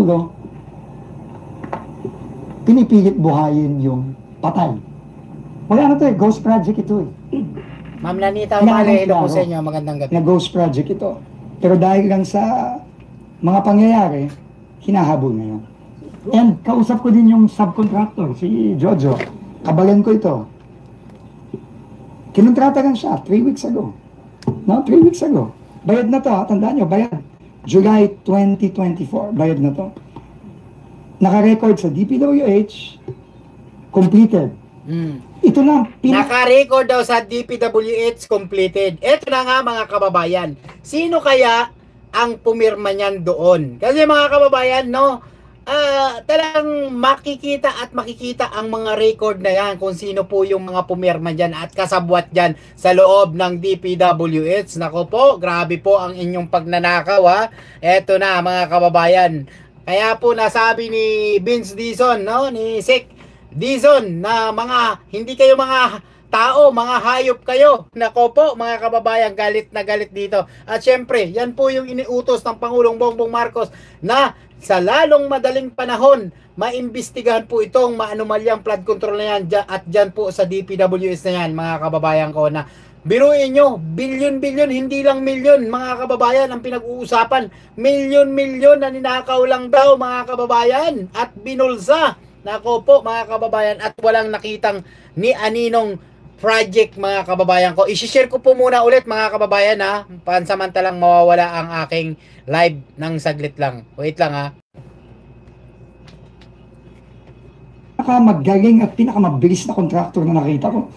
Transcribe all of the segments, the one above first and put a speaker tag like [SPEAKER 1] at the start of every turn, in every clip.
[SPEAKER 1] Pangulo, pinipilit buhayin yung patay. Wala na to eh, ghost project ito eh.
[SPEAKER 2] Ma'am Lanita Umali, hello po sa inyo, magandang gabi.
[SPEAKER 1] Na ghost project ito. Pero dahil lang sa mga pangyayari, hinahabol ngayon. And kausap ko din yung subcontractor, si Jojo. Kabalan ko ito. Kinontrata lang siya 3 weeks ago. No, 3 weeks ago. Bayad na to, ha? Tandaan nyo, bayad. July 2024, bayad na to. Naka-record sa DPWH, completed. Ito na,
[SPEAKER 2] naka-record daw sa DPWH, completed. Ito na nga mga kababayan. Sino kaya ang pumirma niyan doon? Kasi mga kababayan, no, talagang makikita at makikita ang mga record na yan kung sino po yung mga pumirma dyan at kasabwat dyan sa loob ng DPWH. Nako po, grabe po ang inyong pagnanakaw, ha. Eto na mga kababayan. Kaya po nasabi ni Vince Dizon, no, ni Sek Dizon, na mga hindi kayo mga tao, mga hayop kayo. Nako po mga kababayan, galit na galit dito. At syempre, yan po yung iniutos ng Pangulong Bongbong Marcos na sa lalong madaling panahon, maimbestigahan po itong maanomalyang flood control na yan at dyan po sa DPWH na yan, mga kababayan ko, na biruin nyo, bilyon-bilyon, hindi lang milyon, mga kababayan, ang pinag-uusapan. Milyon-milyon na ninakaw lang daw, mga kababayan, at binulsa. Nako po, mga kababayan, at walang nakitang ni aninong project, mga kababayan ko. I-share ko po muna ulit, mga kababayan, ha. Pansamantalang mawawala ang aking live ng saglit lang. Wait lang, ha.
[SPEAKER 1] Pinakamagaling at pinakamabilis na contractor na nakita ko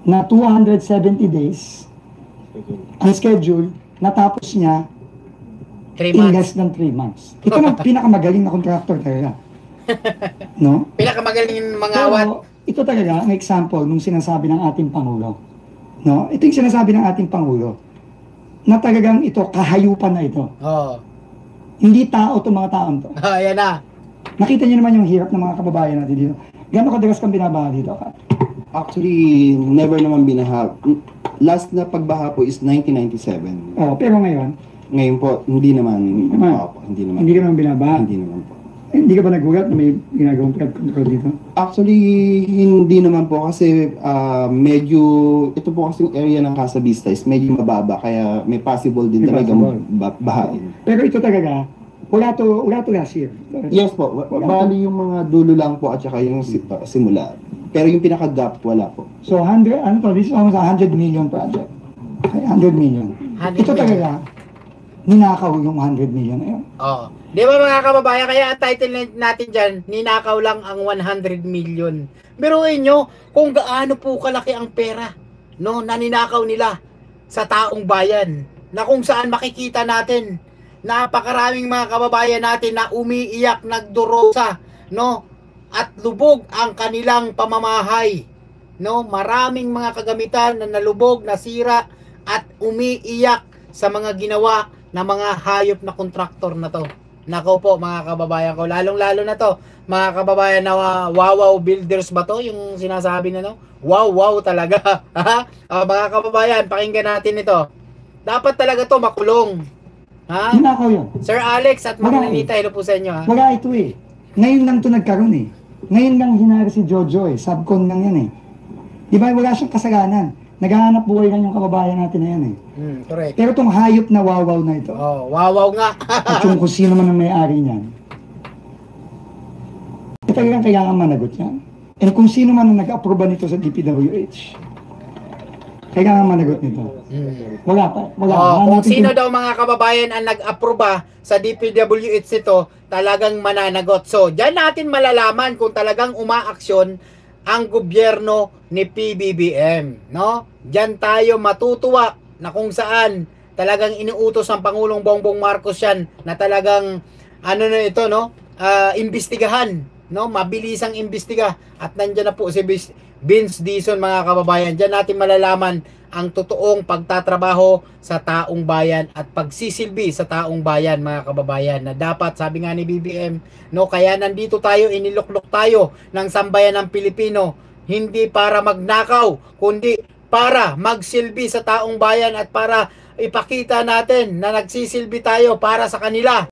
[SPEAKER 1] na 270 days ang schedule, natapos niya
[SPEAKER 2] 3
[SPEAKER 1] in
[SPEAKER 2] months.
[SPEAKER 1] less than 3 months. Ito na pinakamagaling na contractor talaga. No?
[SPEAKER 2] Pinakamagaling yung mga
[SPEAKER 1] Pero,
[SPEAKER 2] awat.
[SPEAKER 1] ito talaga ang example nung sinasabi ng ating Pangulo. No? Ito yung sinasabi ng ating Pangulo na talagang ito, kahayupan na ito.
[SPEAKER 2] Oh.
[SPEAKER 1] Hindi tao itong mga taon to.
[SPEAKER 2] Ayan na.
[SPEAKER 1] Nakita niyo naman yung hirap ng mga kababayan natin dito. Gano'n kadalas kang binabaha dito?
[SPEAKER 3] Actually, never naman binaha. Last na pagbaha po is 1997.
[SPEAKER 1] Oh, pero ngayon,
[SPEAKER 3] Ngayon po, hindi naman. Opo, hindi naman.
[SPEAKER 1] hindi ka naman binabaha.
[SPEAKER 3] Hindi naman po.
[SPEAKER 1] Hindi ka ba nagulat na may ginagawang flood control dito?
[SPEAKER 3] Actually, hindi naman po kasi medyo, ito po kasi yung area ng Casa Vista is medyo mababa kaya may possible din
[SPEAKER 1] May
[SPEAKER 3] talagang
[SPEAKER 1] possible.
[SPEAKER 3] bahain.
[SPEAKER 1] Pero ito talaga, wala to last year.
[SPEAKER 3] Yes po, bali yung mga dulo lang po at saka yung simula. Pero yung pinaka-gap, wala po.
[SPEAKER 1] So, 100, ano to, this is almost a 100 million project. Okay, 100 million.
[SPEAKER 2] 100
[SPEAKER 1] Ito
[SPEAKER 2] million.
[SPEAKER 1] talaga, ninakaw yung 100 million na yun.
[SPEAKER 2] Oh. Di ba mga kababayan, kaya ang title natin dyan, ninakaw lang ang 100 million. Biruin nyo kung gaano po kalaki ang pera, no, na ninakaw nila sa taong bayan, na kung saan makikita natin napakaraming mga kababayan natin na umiiyak, nagdurosa, no, at lubog ang kanilang pamamahay, no, maraming mga kagamitan na nalubog, nasira at umiiyak sa mga ginawa na mga hayop na kontraktor na to. Nako po mga kababayan ko, lalong-lalo na to, mga kababayan na wow builders ba to, yung sinasabi na no? Wow talaga. Mga kababayan, pakinggan natin ito. Dapat talaga to makulong. Ha?
[SPEAKER 1] Ninakaw yun.
[SPEAKER 2] Sir Alex at Ma'am
[SPEAKER 1] Wala
[SPEAKER 2] Lanita, hello po sa inyo, ha?
[SPEAKER 1] Wala ito eh. Ngayon lang to nagkaroon eh. Ngayon lang hinari si Jojo eh. Subcon lang yan eh. Di ba wala siyang kasalanan. Naghahanap buhay lang yung kababayan natin na yan eh.
[SPEAKER 2] Correct.
[SPEAKER 1] Pero itong hayop na wawaw na ito,
[SPEAKER 2] Oh, wow nga.
[SPEAKER 1] at yung kung sino man ang may-ari niyan, talagang kailangan managot yan. And kung sino man ang nag-aproba nito sa DPWH, kailangan managot nito. Wala pa. Wala.
[SPEAKER 2] Kung
[SPEAKER 1] Hanapin
[SPEAKER 2] sino
[SPEAKER 1] ko-
[SPEAKER 2] daw mga kababayan ang nag-aproba sa DPWH nito, talagang mananagot. So, diyan natin malalaman kung talagang umaaksyon ang gobyerno ni PBBM, no? Diyan tayo matutuwa na kung saan talagang iniutos ng Pangulong Bongbong Marcos yan na talagang ano na ito, no? Imbestigahan, no? Mabilisang imbestiga at nandiyan na po si Vince Dizon, mga kababayan. Diyan natin malalaman ang totoong pagtatrabaho sa taong bayan at pagsisilbi sa taong bayan, mga kababayan, na dapat, sabi nga ni BBM, no, kaya nandito tayo, iniluklok tayo ng sambayan ng Pilipino, hindi para magnakaw, kundi para magsilbi sa taong bayan at para ipakita natin na nagsisilbi tayo para sa kanila.